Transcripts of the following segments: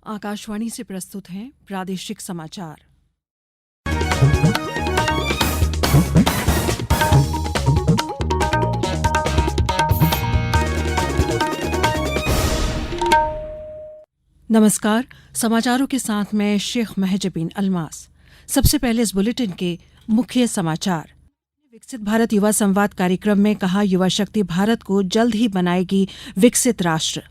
आकाशवाणी से प्रस्तुत हैं प्रादेशिक समाचार। नमस्कार, समाचारों के साथ मैं शेख महजबीन अल्मास। सबसे पहले इस बुलेटिन के मुख्य समाचार। विकसित भारत युवा संवाद कार्यक्रम में कहा, युवा शक्ति भारत को जल्द ही बनाएगी विकसित राष्ट्र।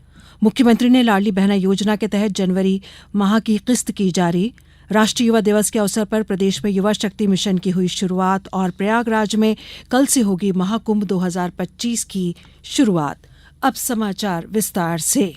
मुख्यमंत्री ने लाडली बहना योजना के तहत जनवरी माह की किस्त की जारी। राष्ट्रीय युवा दिवस के अवसर पर प्रदेश में युवा शक्ति मिशन की हुई शुरुआत और प्रयागराज में कल से होगी महाकुंभ 2025 की शुरुआत। अब समाचार विस्तार से।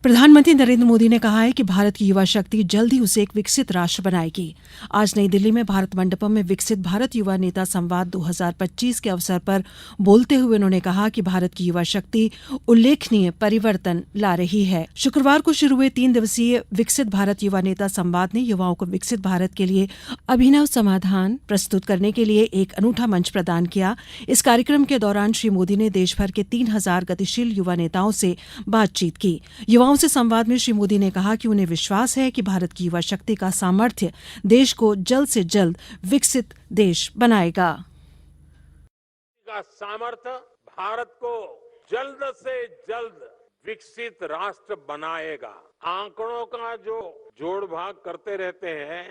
प्रधानमंत्री नरेंद्र मोदी ने कहा है कि भारत की युवा शक्ति जल्द ही उसे एक विकसित राष्ट्र बनाएगी। आज नई दिल्ली में भारत मंडपम में विकसित भारत युवा नेता संवाद 2025 के अवसर पर बोलते हुए उन्होंने कहा कि भारत की युवा शक्ति उल्लेखनीय परिवर्तन ला रही है। शुक्रवार को शुरू हुए 3 दिवसीय विकसित भारत युवा नेता संवाद ने युवाओं को विकसित भारत के लिए अभिनव समाधान प्रस्तुत करने के लिए एक अनूठा मंच प्रदान किया। इस कार्यक्रम के दौरान श्री मोदी ने देशभर के 3000 गतिशील युवा नेताओं से बातचीत की। युवाओं से संवाद में श्री मोदी ने कहा कि उन्हें विश्वास है कि भारत की युवा शक्ति का सामर्थ्य देश को जल्द से जल्द विकसित देश बनाएगा। का सामर्थ्य भारत को जल्द से जल्द विकसित राष्ट्र बनाएगा। आंकड़ों का जो जोड़ भाग करते रहते हैं,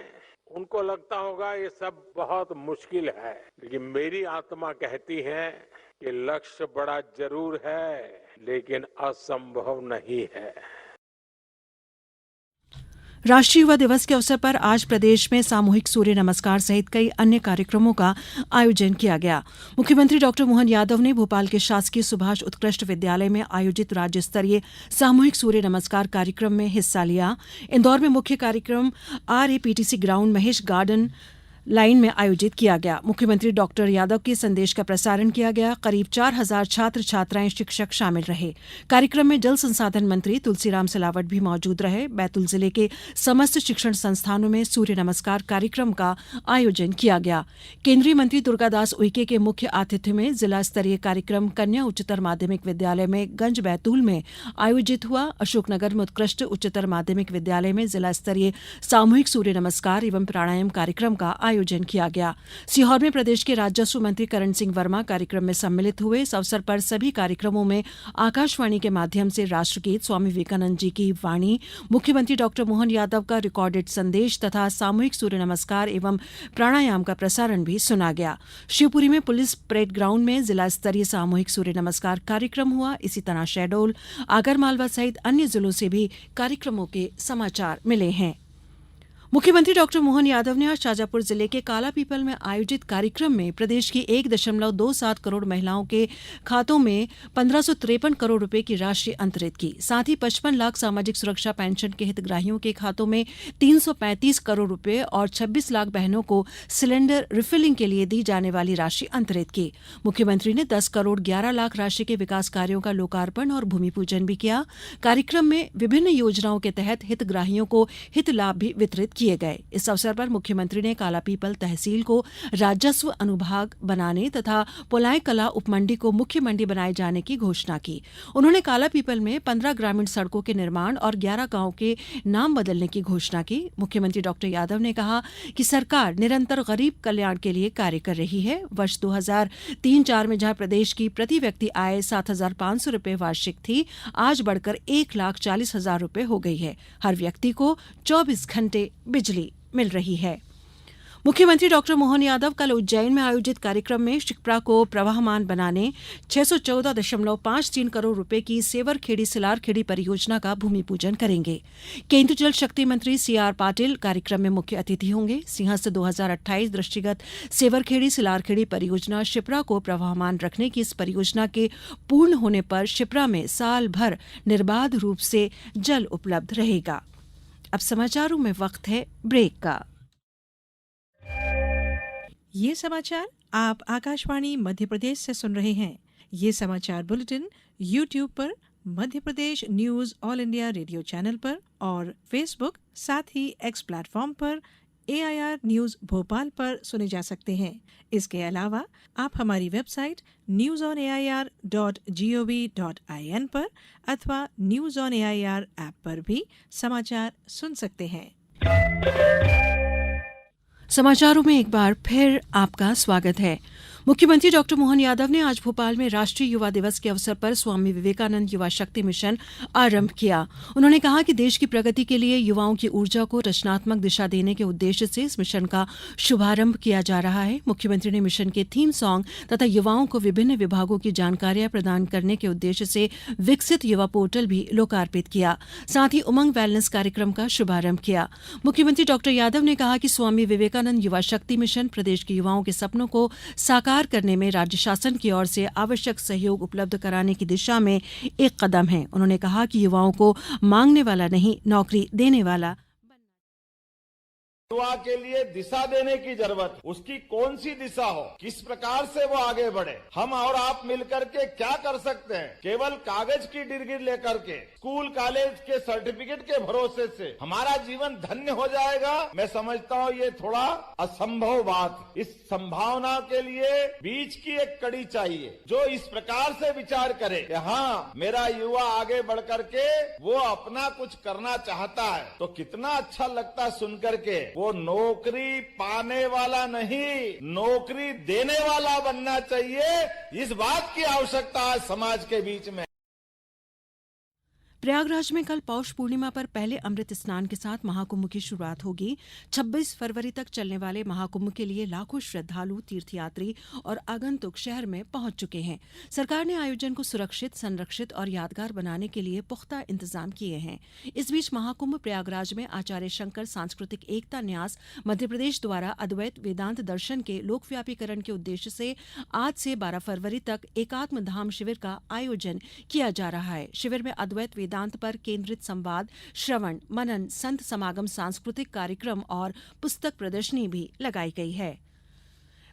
उनको लगता होगा ये सब बहुत मुश्किल है, लेकिन मेरी आत्मा कहती है कि लक्ष्य बड़ा जरूर है, लेकिन असंभव नहीं है। राष्ट्रीय युवा दिवस के अवसर पर आज प्रदेश में सामूहिक सूर्य नमस्कार सहित कई अन्य कार्यक्रमों का आयोजन किया गया। मुख्यमंत्री डॉक्टर मोहन यादव ने भोपाल के शासकीय सुभाष उत्कृष्ट विद्यालय में आयोजित राज्य स्तरीय सामूहिक सूर्य नमस्कार कार्यक्रम में हिस्सा लिया। इंदौर में मुख्य कार्यक्रम RAPTC ground Mahesh garden line में आयोजित किया गया। मुख्यमंत्री डॉक्टर यादव के संदेश का प्रसारण किया गया। करीब 4000 छात्र छात्राएं शिक्षक शामिल रहे। कार्यक्रम में जल संसाधन मंत्री तुलसीराम सिलावट भी मौजूद रहे। बैतूल जिले के समस्त शिक्षण संस्थानों में सूर्य नमस्कार कार्यक्रम का आयोजन किया गया। केंद्रीय मंत्री दुर्गादास उइके के मुख्य आतिथ्य में जिला स्तरीय कार्यक्रम कन्या उच्चतर माध्यमिक विद्यालय में गंज बैतूल में आयोजित हुआ। अशोकनगर में उत्कृष्ट उच्चतर माध्यमिक विद्यालय में जिला स्तरीय सामूहिक सूर्य नमस्कार एवं प्राणायाम कार्यक्रम का आयोजन किया गया। सीहोर में प्रदेश के राजस्व मंत्री करण सिंह वर्मा कार्यक्रम में सम्मिलित हुए। इस अवसर पर सभी कार्यक्रमों में आकाशवाणी के माध्यम से राष्ट्रगीत, स्वामी विवेकानंद जी की वाणी, मुख्यमंत्री डॉक्टर मोहन यादव का रिकॉर्डेड संदेश तथा सामूहिक सूर्य नमस्कार एवं प्राणायाम का प्रसारण भी सुना गया। शिवपुरी में पुलिस परेड ग्राउंड में जिला स्तरीय सामूहिक सूर्य नमस्कार कार्यक्रम हुआ। इसी तरह शहडोल, आगरमालवा सहित अन्य जिलों से भी कार्यक्रमों के समाचार मिले हैं। मुख्यमंत्री डॉक्टर मोहन यादव ने आज शाजापुर जिले के कालापीपल में आयोजित कार्यक्रम में प्रदेश की 1.27 करोड़ महिलाओं के खातों में 1553 करोड़ रुपए की राशि अंतरित की। साथ ही 55 लाख सामाजिक सुरक्षा पेंशन के हितग्राहियों के खातों में 335 करोड़ रुपए और 26 लाख बहनों को सिलेंडर रिफिलिंग के लिए दी जाने वाली राशि अंतरित की। मुख्यमंत्री ने 10 करोड़ 11 लाख राशि के विकास कार्यों का लोकार्पण और भूमि पूजन भी किया। कार्यक्रम में विभिन्न योजनाओं के तहत हितग्राहियों को हित लाभ भी वितरित किए गए। इस अवसर पर मुख्यमंत्री ने कालापीपल तहसील को राजस्व अनुभाग बनाने तथा पोलाई कला उपमंडी को मुख्य मंडी बनाए जाने की घोषणा की। उन्होंने कालापीपल में 15 ग्रामीण सड़कों के निर्माण और 11 गांवों के नाम बदलने की घोषणा की। मुख्यमंत्री डॉक्टर यादव ने कहा कि सरकार निरंतर गरीब कल्याण के लिए कार्य कर रही है। वर्ष 2003-04 में जहां प्रदेश की प्रति व्यक्ति आय 7,500 रुपए वार्षिक थी, आज बढ़कर 1,40,000 रुपए हो गई है। हर व्यक्ति को 24 घंटे बिजली मिल रही है। मुख्यमंत्री डॉक्टर मोहन यादव कल उज्जैन में आयोजित कार्यक्रम में शिप्रा को प्रवाहमान बनाने 614.53 करोड़ रुपए की सेवरखेड़ी सिलारखेड़ी परियोजना का भूमि पूजन करेंगे। केंद्रीय जल शक्ति मंत्री CR पाटिल कार्यक्रम में मुख्य अतिथि होंगे। सिंहस्थ 2028 दृष्टिगत सेवरखेड़ी सिलारखेड़ी परियोजना शिप्रा को प्रवाहमान रखने की इस परियोजना के पूर्ण होने पर शिप्रा में साल भर निर्बाध रूप से जल उपलब्ध रहेगा। अब समाचारों में वक्त है ब्रेक का। ये समाचार आप आकाशवाणी मध्य प्रदेश से सुन रहे हैं। ये समाचार बुलेटिन YouTube पर, Madhya Pradesh news All India radio channel पर और फेसबुक साथ ही X प्लेटफॉर्म पर AIR न्यूज भोपाल पर सुने जा सकते हैं। इसके अलावा आप हमारी वेबसाइट newsonair.gov.in पर अथवा न्यूज ऑन AIR ऐप पर भी समाचार सुन सकते हैं। समाचारों में एक बार फिर आपका स्वागत है। मुख्यमंत्री डॉक्टर मोहन यादव ने आज भोपाल में राष्ट्रीय युवा दिवस के अवसर पर स्वामी विवेकानंद युवा शक्ति मिशन आरंभ किया। उन्होंने कहा कि देश की प्रगति के लिए युवाओं की ऊर्जा को रचनात्मक दिशा देने के उद्देश्य से इस मिशन का शुभारंभ किया जा रहा है। मुख्यमंत्री ने मिशन के थीम सॉन्ग तथा युवाओं को विभिन्न विभागों की जानकारियां प्रदान करने के उद्देश्य से विकसित युवा पोर्टल भी लोकार्पित किया। साथ ही उमंग वेलनेस कार्यक्रम का शुभारंभ किया। मुख्यमंत्री डॉक्टर यादव ने कहा कि स्वामी विवेकानंद युवा शक्ति मिशन प्रदेश के युवाओं के सपनों को साकार करने में राज्य शासन की ओर से आवश्यक सहयोग उपलब्ध कराने की दिशा में एक कदम है। उन्होंने कहा कि युवाओं को मांगने वाला नहीं, नौकरी देने वाला। युवा के लिए दिशा देने की जरूरत है। उसकी कौन सी दिशा हो, किस प्रकार से वो आगे बढ़े। हम और आप मिलकर के क्या कर सकते हैं? केवल कागज की डिग्री लेकर के, स्कूल कॉलेज के सर्टिफिकेट के भरोसे से हमारा जीवन धन्य हो जाएगा, मैं समझता हूँ ये थोड़ा असंभव बात। इस संभावना के लिए बीच की एक कड़ी चाहिए जो इस प्रकार से विचार करे कि हाँ, मेरा युवा आगे बढ़ करके वो अपना कुछ करना चाहता है, तो कितना अच्छा लगता है सुनकर के। वो नौकरी पाने वाला नहीं, नौकरी देने वाला बनना चाहिए। इस बात की आवश्यकता है समाज के बीच में। प्रयागराज में कल पौष पूर्णिमा पर पहले अमृत स्नान के साथ महाकुंभ की शुरुआत होगी। 26 फरवरी तक चलने वाले महाकुंभ के लिए लाखों श्रद्धालु, तीर्थयात्री और आगंतुक शहर में पहुंच चुके हैं। सरकार ने आयोजन को सुरक्षित, संरक्षित और यादगार बनाने के लिए पुख्ता इंतजाम किए हैं। इस बीच महाकुंभ प्रयागराज में आचार्य शंकर सांस्कृतिक एकता न्यास मध्यप्रदेश द्वारा अद्वैत वेदांत दर्शन के लोकव्यापीकरण के उद्देश्य से आज से 12 फरवरी तक एकात्म धाम शिविर का आयोजन किया जा रहा है। शिविर में अद्वैत वेदांत पर केंद्रित संवाद, श्रवण, मनन, संत समागम, सांस्कृतिक कार्यक्रम और पुस्तक प्रदर्शनी भी लगाई गई है।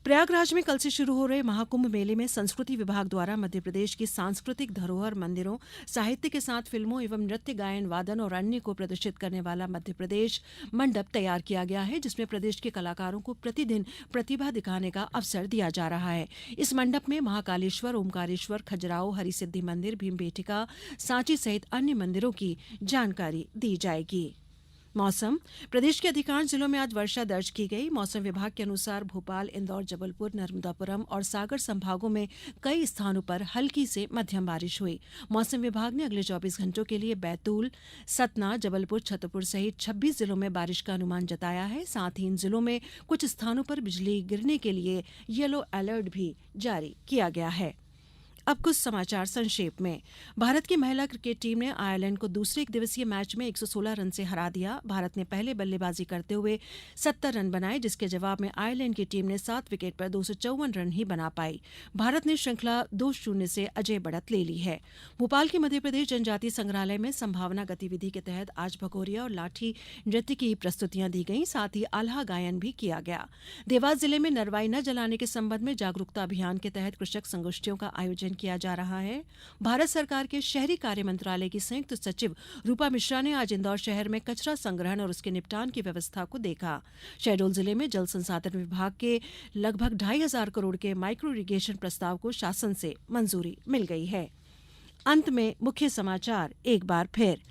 प्रयागराज में कल से शुरू हो रहे महाकुंभ मेले में संस्कृति विभाग द्वारा मध्यप्रदेश की सांस्कृतिक धरोहर, मंदिरों, साहित्य के साथ फिल्मों एवं नृत्य, गायन, वादन और अन्य को प्रदर्शित करने वाला मध्यप्रदेश मंडप तैयार किया गया है, जिसमें प्रदेश के कलाकारों को प्रतिदिन प्रतिभा दिखाने का अवसर दिया जा रहा है। इस मंडप में महाकालेश्वर, ओमकारेश्वर, खजुराहो, हरिसिद्धि मंदिर, भीमबेटका, सांची सहित अन्य मंदिरों की जानकारी दी जाएगी। मौसम। प्रदेश के अधिकांश जिलों में आज वर्षा दर्ज की गई। मौसम विभाग के अनुसार भोपाल, इंदौर, जबलपुर, नर्मदापुरम और सागर संभागों में कई स्थानों पर हल्की से मध्यम बारिश हुई। मौसम विभाग ने अगले 24 घंटों के लिए बैतूल, सतना, जबलपुर, छतरपुर सहित 26 जिलों में बारिश का अनुमान जताया है। साथ ही इन जिलों में कुछ स्थानों पर बिजली गिरने के लिए येलो अलर्ट भी जारी किया गया है। अब कुछ समाचार संक्षेप में। भारत की महिला क्रिकेट टीम ने आयरलैंड को दूसरे एक दिवसीय मैच में 116 रन से हरा दिया। भारत ने पहले बल्लेबाजी करते हुए 70 रन बनाए, जिसके जवाब में आयरलैंड की टीम ने 7 विकेट पर 254 रन ही बना पाई। भारत ने श्रृंखला 2-0 से अजय बढ़त ले ली है। भोपाल के मध्यप्रदेश जनजातीय संग्रहालय में संभावना गतिविधि के तहत आज भगोरिया और लाठी नृत्य की प्रस्तुतियां दी गईं, साथ ही आल्हा गायन भी किया गया। देवास जिले में नरवाई न जलाने के संबंध में जागरूकता अभियान के तहत कृषक संगोष्ठियों का आयोजन किया जा रहा है। भारत सरकार के शहरी कार्य मंत्रालय की संयुक्त सचिव रूपा मिश्रा ने आज इंदौर शहर में कचरा संग्रहण और उसके निपटान की व्यवस्था को देखा। शहडोल जिले में जल संसाधन विभाग के लगभग 2,500 करोड़ के माइक्रो इरिगेशन प्रस्ताव को शासन से मंजूरी मिल गई है। अंत में मुख्य समाचार एक बार फिर।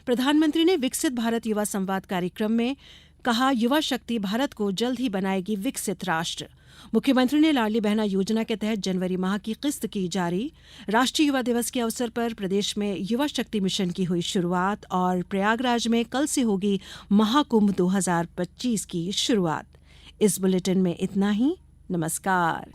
प्रधानमंत्री ने विकसित भारत युवा संवाद कार्यक्रम में कहा, युवा शक्ति भारत को जल्द ही बनाएगी विकसित राष्ट्र। मुख्यमंत्री ने लाडली बहना योजना के तहत जनवरी माह की किस्त की जारी। राष्ट्रीय युवा दिवस के अवसर पर प्रदेश में युवा शक्ति मिशन की हुई शुरुआत और प्रयागराज में कल से होगी महाकुंभ 2025 की शुरुआत। इस बुलेटिन में इतना ही। नमस्कार।